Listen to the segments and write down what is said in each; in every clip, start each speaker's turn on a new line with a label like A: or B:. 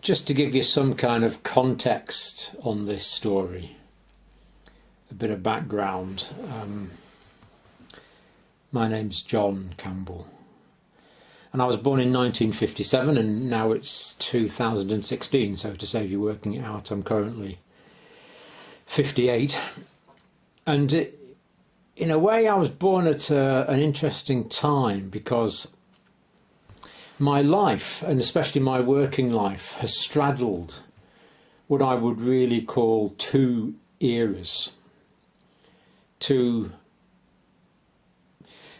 A: Just to give you some kind of context on this story, a bit of background. My name's John Campbell, and I was born in 1957, and now it's 2016, so to save you working it out, I'm currently 58. And in a way I was born at an interesting time, because my life, and especially my working life, has straddled what I would really call two eras, two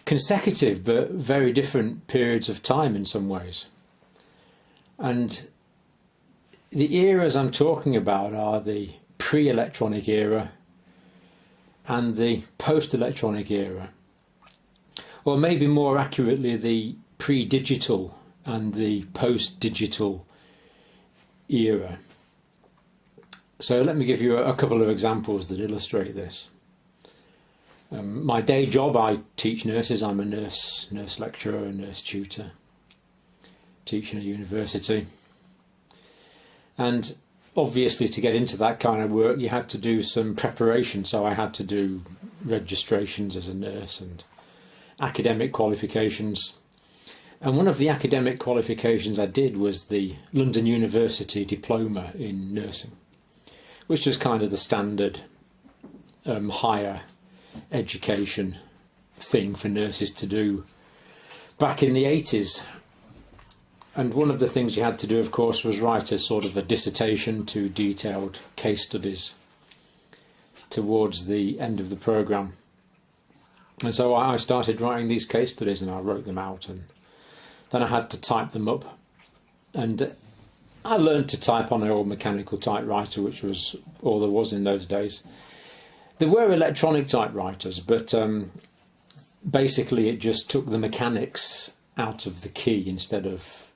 A: consecutive but very different periods of time in some ways. And the eras I'm talking about are the pre-electronic era and the post-electronic era, or maybe more accurately the pre-digital and the post-digital era. So let me give you a couple of examples that illustrate this. My day job, I teach nurses. I'm a nurse lecturer, a nurse tutor, teaching at university. And obviously to get into that kind of work you had to do some preparation, so I had to do registrations as a nurse and academic qualifications. And one of the academic qualifications I did was the London University Diploma in Nursing, which was kind of the standard higher education thing for nurses to do back in the 80s. And one of the things you had to do, of course, was write a sort of a dissertation to detailed case studies towards the end of the programme. And so I started writing these case studies, and I wrote them out, and then I had to type them up. And I learned to type on an old mechanical typewriter, which was all there was in those days. There were electronic typewriters, but basically it just took the mechanics out of the key instead of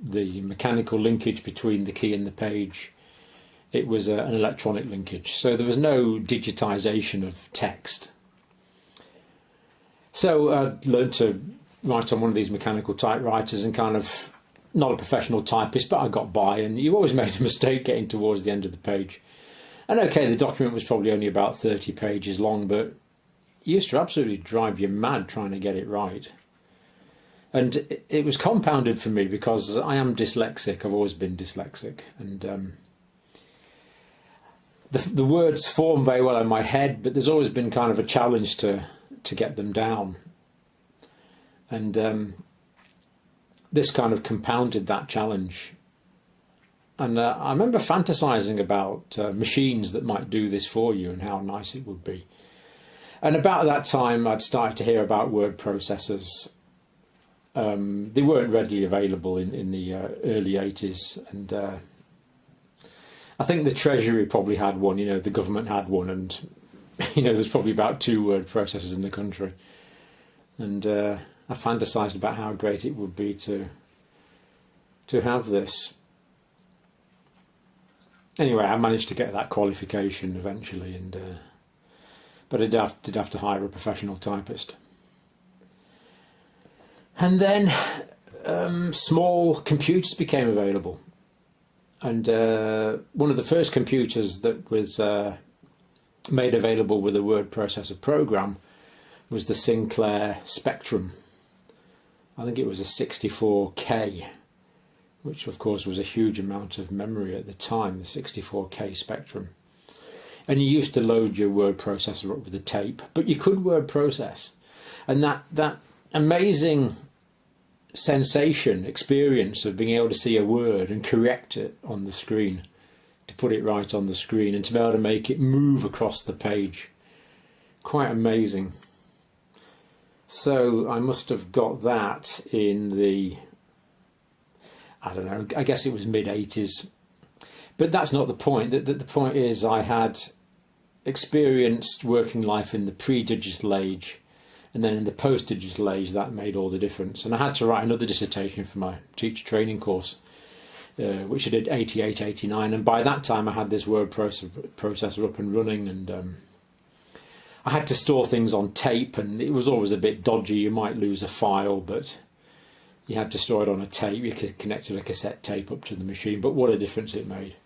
A: the mechanical linkage between the key and the page. It was an electronic linkage, so there was no digitisation of text. So I learned to write on one of these mechanical typewriters, and kind of, not a professional typist, but I got by, and you always made a mistake getting towards the end of the page. And okay, the document was probably only about 30 pages long, but it used to absolutely drive you mad trying to get it right. And it was compounded for me because I am dyslexic. I've always been dyslexic, and the words form very well in my head, but there's always been kind of a challenge to get them down. And this kind of compounded that challenge. And I remember fantasizing about machines that might do this for you and how nice it would be. And about that time I'd started to hear about word processors. They weren't readily available in the early 80s, and I think the Treasury probably had one, the government had one, and there's probably about 2 word processors in the country. And I fantasized about how great it would be to have this. Anyway, I managed to get that qualification eventually, and but I did have to hire a professional typist. And then small computers became available, and one of the first computers that was made available with a word processor program was the Sinclair Spectrum. I think it was a 64K, which of course was a huge amount of memory at the time, the 64K Spectrum. And you used to load your word processor up with a tape, but you could word process. And that amazing experience of being able to see a word and correct it on the screen, to put it right on the screen, and to be able to make it move across the page. Quite amazing. So I must have got that in the, I don't know, I guess it was mid-80s. But that's not the point. The point is I had experienced working life in the pre-digital age, and then in the post-digital age that made all the difference. And I had to write another dissertation for my teacher training course, which I did 88, 89, and by that time I had this word processor up and running, and I had to store things on tape, and it was always a bit dodgy. You might lose a file, but You had to store it on a tape. You could connect a cassette tape up to the machine, but what a difference it made.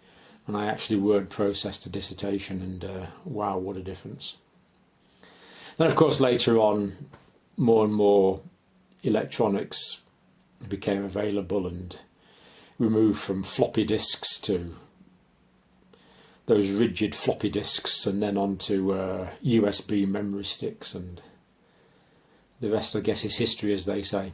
A: And I actually word processed a dissertation, and wow, what a difference. Then, of course, later on, more and more electronics became available, and we moved from floppy disks to those rigid floppy disks, and then on to USB memory sticks, and the rest, I guess, is history, as they say.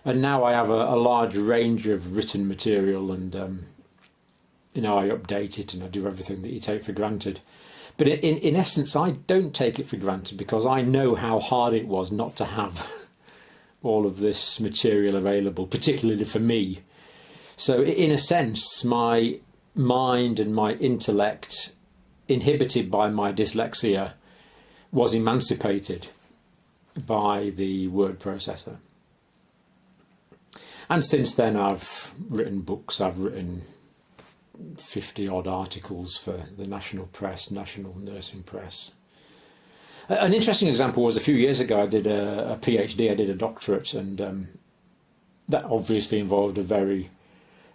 A: And now I have a large range of written material, and I update it and I do everything that you take for granted. But in essence, I don't take it for granted, because I know how hard it was not to have all of this material available, particularly for me. So in a sense, my mind and my intellect, inhibited by my dyslexia, was emancipated by the word processor. And since then I've written books. I've written 50 odd articles for the National Press, National Nursing Press. An interesting example was a few years ago I did a PhD, I did a doctorate, and that obviously involved a very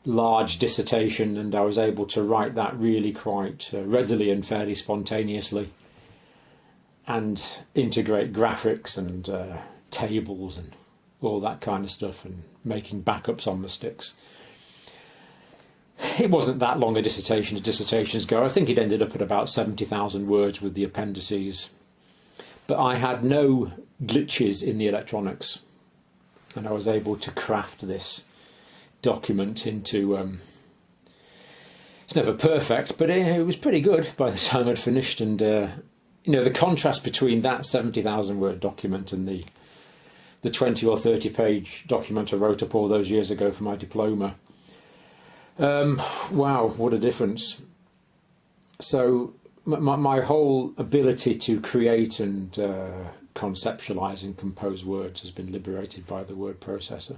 A: large dissertation, and I was able to write that really quite readily and fairly spontaneously, and integrate graphics and tables and all that kind of stuff, and making backups on the sticks. It wasn't that long a dissertation as dissertations go. I think it ended up at about 70,000 words with the appendices. But I had no glitches in the electronics, and I was able to craft this document into... it's never perfect, but it was pretty good by the time I'd finished. And the contrast between that 70,000 word document and the 20 or 30 page document I wrote up all those years ago for my diploma. Wow, what a difference. So my whole ability to create and conceptualize and compose words has been liberated by the word processor.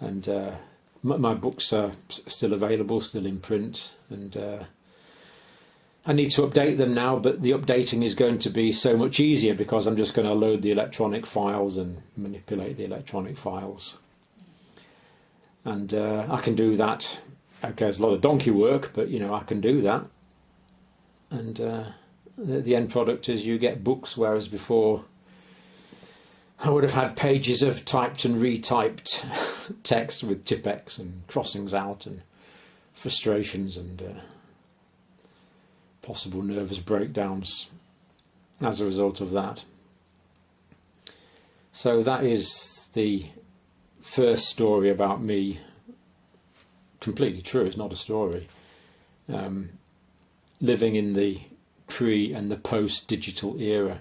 A: And my books are still available, still in print, and I need to update them now, but the updating is going to be so much easier, because I'm just going to load the electronic files and manipulate the electronic files. And I can do that. Okay, there's a lot of donkey work, but I can do that. And the end product is you get books, whereas before I would have had pages of typed and retyped text with Tipp-Ex and crossings out and frustrations and possible nervous breakdowns as a result of that. So that is the first story about me. Completely true, it's not a story. Living in the pre and the post-digital era.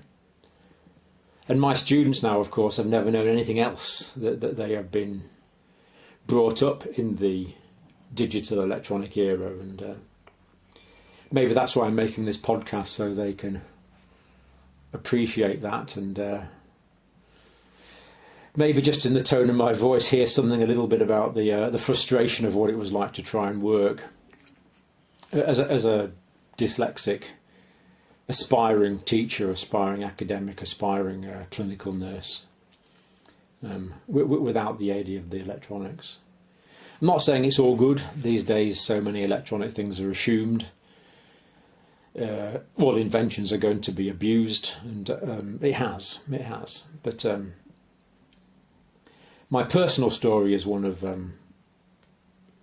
A: And my students now, of course, have never known anything else, that they have been brought up in the digital electronic era, and maybe that's why I'm making this podcast, so they can appreciate that, and maybe just in the tone of my voice hear something a little bit about the frustration of what it was like to try and work as a dyslexic, aspiring teacher, aspiring academic, aspiring clinical nurse, without the aid of the electronics. I'm not saying it's all good. These days so many electronic things are assumed. All inventions are going to be abused, and it has. But my personal story is one of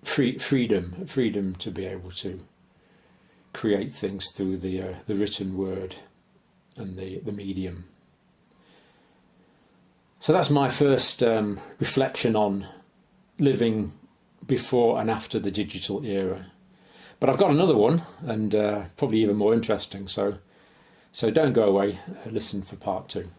A: freedom to be able to create things through the written word and the medium. So that's my first reflection on living before and after the digital era. But I've got another one, and probably even more interesting, so don't go away, listen for part 2.